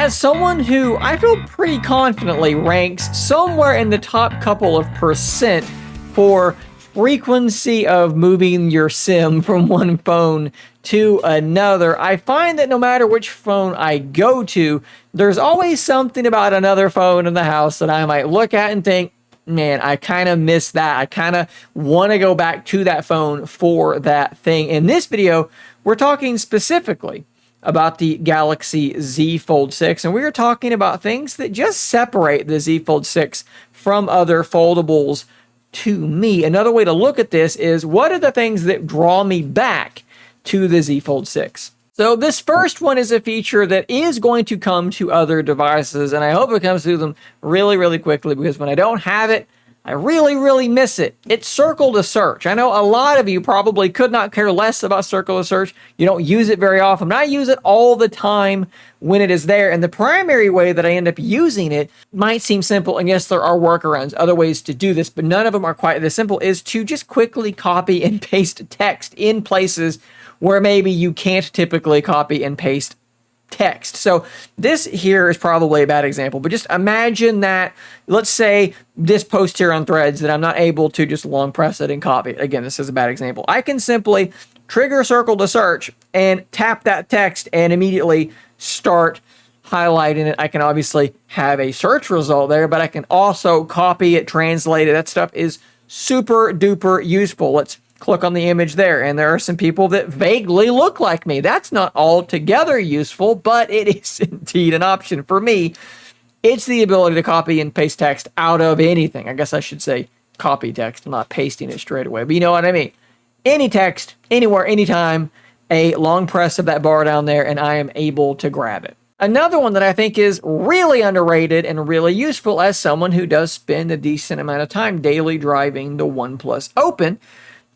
As someone who I feel pretty confidently ranks somewhere in the top couple of percent for frequency of moving your sim from one phone to another, I find that no matter which phone I go to, there's always something about another phone in the house that I might look at and think, man, I kind of miss that. I kind of want to go back to that phone for that thing. In this video, we're talking specifically about the Galaxy Z Fold 6, and we are talking about things that just separate the Z Fold 6 from other foldables to me. Another way to look at this is, what are the things that draw me back to the Z Fold 6? So this first one is a feature that is going to come to other devices, and I hope it comes to them really, really quickly, because when I don't have it, I really, really miss it. It's Circle to Search. I know a lot of you probably could not care less about Circle to Search. You don't use it very often, but I use it all the time when it is there. And the primary way that I end up using it might seem simple, and yes, there are workarounds, other ways to do this, but none of them are quite this simple, is to just quickly copy and paste text in places where maybe you can't typically copy and paste text. So this here is probably a bad example, but just imagine that, let's say this post here on Threads that I'm not able to just long press it and copy it. Again, this is a bad example. I can simply trigger Circle to Search and tap that text and immediately start highlighting it. I can obviously have a search result there, but I can also copy it, translate it. That stuff is super duper useful. Let's click on the image there, and there are some people that vaguely look like me. That's not altogether useful, but it is indeed an option for me. It's the ability to copy and paste text out of anything. I guess I should say copy text. I'm not pasting it straight away, but you know what I mean. Any text, anywhere, anytime, a long press of that bar down there, and I am able to grab it. Another one that I think is really underrated and really useful as someone who does spend a decent amount of time daily driving the OnePlus Open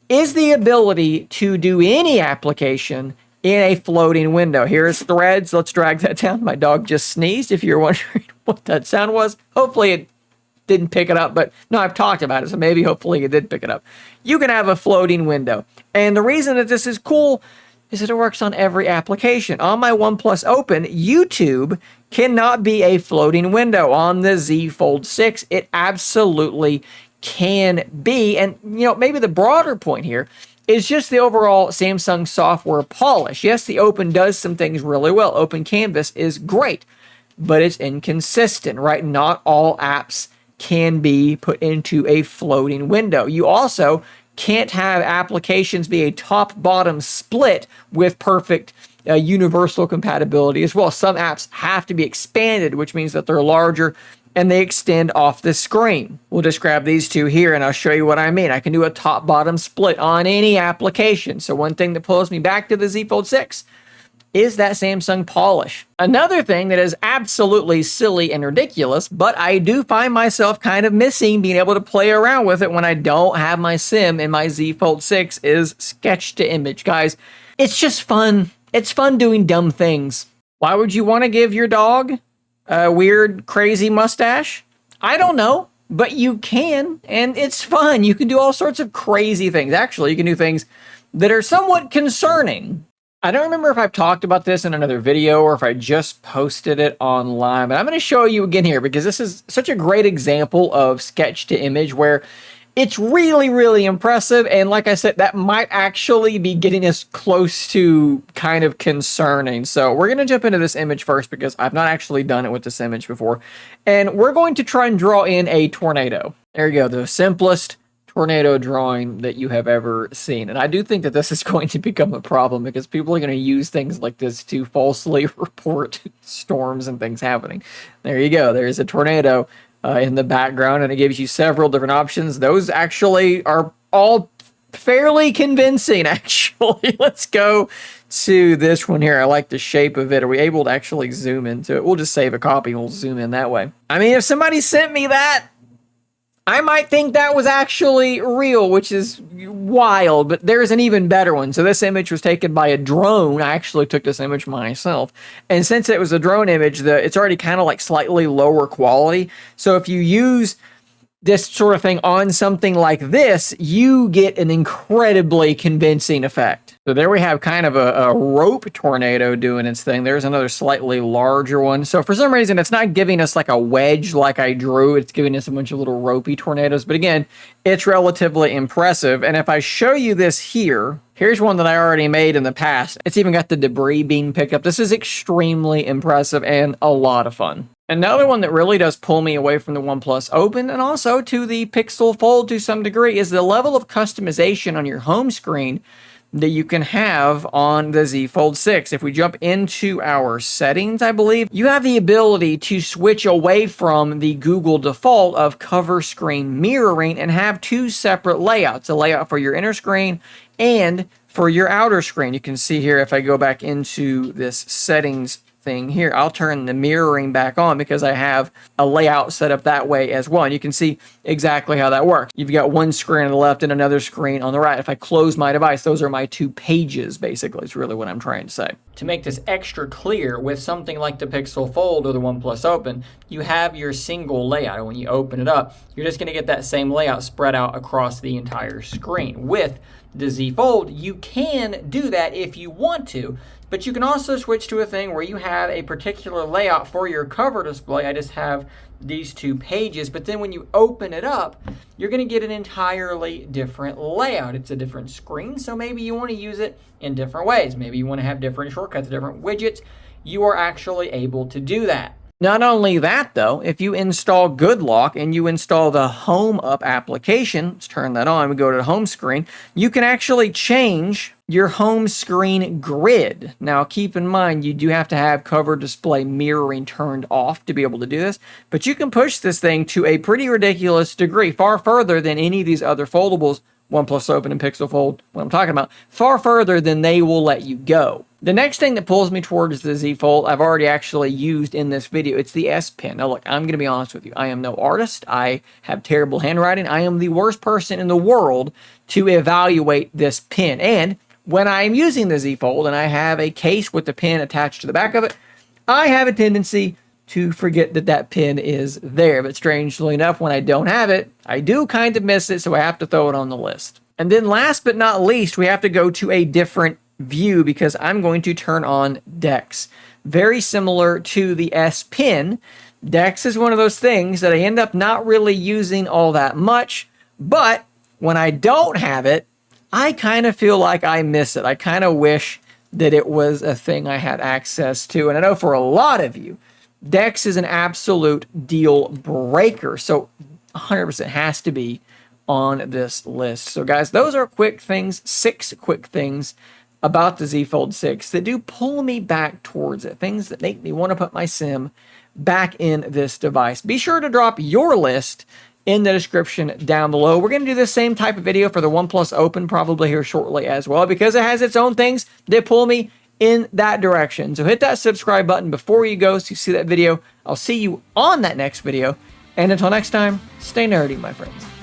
is the ability to do any application in a floating window. Here's Threads. Let's drag that down. My dog just sneezed, if you're wondering what that sound was. Hopefully it didn't pick it up, but no, I've talked about it, so maybe hopefully it did pick it up. You can have a floating window. And the reason that this is cool is that it works on every application. On my OnePlus Open, YouTube cannot be a floating window. On the Z Fold 6, it absolutely can be. And you know, maybe the broader point here is just the overall Samsung software polish. Yes, the Open does some things really well. Open Canvas is great, but it's inconsistent, right? Not all apps can be put into a floating window. You also can't have applications be a top-bottom split with perfect universal compatibility as well. Some apps have to be expanded, which means that they're larger and they extend off the screen. We'll just grab these two here and I'll show you what I mean. I can do a top-bottom split on any application. So one thing that pulls me back to the Z Fold 6 is that Samsung polish. Another thing that is absolutely silly and ridiculous, but I do find myself kind of missing being able to play around with it when I don't have my sim in my Z Fold 6 is sketch to image. Guys, it's just fun. It's fun doing dumb things. Why would you want to give your dog a weird, crazy mustache? I don't know, but you can, and it's fun. You can do all sorts of crazy things. Actually, you can do things that are somewhat concerning. I don't remember if I've talked about this in another video or if I just posted it online, but I'm going to show you again here because this is such a great example of sketch to image where it's really, really impressive. And like I said, that might actually be getting us close to kind of concerning. So we're going to jump into this image first because I've not actually done it with this image before. And we're going to try and draw in a tornado. There you go. The simplest tornado drawing that you have ever seen. And I do think that this is going to become a problem because people are going to use things like this to falsely report storms and things happening. There you go. There's a tornado in the background, and it gives you several different options. Those actually are all fairly convincing, actually. Let's go to this one here. I like the shape of it. Are we able to actually zoom into it? We'll just save a copy and we'll zoom in that way. I mean, if somebody sent me that, I might think that was actually real, which is wild, but there's an even better one. So this image was taken by a drone. I actually took this image myself. And since it was a drone image, it's already kind of like slightly lower quality. So if you use this sort of thing on something like this, you get an incredibly convincing effect. So there we have kind of a rope tornado doing its thing. There's another slightly larger one. So for some reason, it's not giving us like a wedge like I drew. It's giving us a bunch of little ropey tornadoes. But again, it's relatively impressive. And if I show you this here, here's one that I already made in the past. It's even got the debris being picked up. This is extremely impressive and a lot of fun. Another one that really does pull me away from the OnePlus Open and also to the Pixel Fold to some degree is the level of customization on your home screen that you can have on the Z Fold 6. If we jump into our settings, I believe, you have the ability to switch away from the Google default of cover screen mirroring and have two separate layouts, a layout for your inner screen and for your outer screen. You can see here, if I go back into this settings thing here, I'll turn the mirroring back on because I have a layout set up that way as well. And you can see exactly how that works. You've got one screen on the left and another screen on the right. If I close my device, those are my two pages, basically. It's really what I'm trying to say. To make this extra clear, with something like the Pixel Fold or the OnePlus Open, you have your single layout. And when you open it up, you're just going to get that same layout spread out across the entire screen. With the Z Fold, you can do that if you want to, but you can also switch to a thing where you have a particular layout for your cover display. I just have these two pages, but then when you open it up, you're going to get an entirely different layout. It's a different screen, so maybe you want to use it in different ways. Maybe you want to have different shortcuts, different widgets. You are actually able to do that. Not only that, though, if you install GoodLock and you install the Home Up application, let's turn that on, we go to the home screen, you can actually change your home screen grid. Now, keep in mind, you do have to have cover display mirroring turned off to be able to do this, but you can push this thing to a pretty ridiculous degree, far further than any of these other foldables, OnePlus Open and Pixel Fold, what I'm talking about, far further than they will let you go. The next thing that pulls me towards the Z Fold, I've already actually used in this video. It's the S Pen. Now look, I'm going to be honest with you. I am no artist. I have terrible handwriting. I am the worst person in the world to evaluate this pen. And when I'm using the Z Fold and I have a case with the pen attached to the back of it, I have a tendency to forget that that pen is there. But strangely enough, when I don't have it, I do kind of miss it, so I have to throw it on the list. And then last but not least, we have to go to a different view because I'm going to turn on DeX. Very similar to the S Pen, DeX is one of those things that I end up not really using all that much, but when I don't have it, I kind of feel like I miss it. I kind of wish that it was a thing I had access to. And I know for a lot of you, DeX is an absolute deal breaker. So 100% has to be on this list. So guys, those are quick things, 6 quick things about the Z Fold 6 that do pull me back towards it. Things that make me want to put my sim back in this device. Be sure to drop your list in the description down below. We're going to do the same type of video for the OnePlus Open probably here shortly as well because it has its own things that pull me in that direction. So hit that subscribe button before you go so you see that video. I'll see you on that next video. And until next time, stay nerdy, my friends.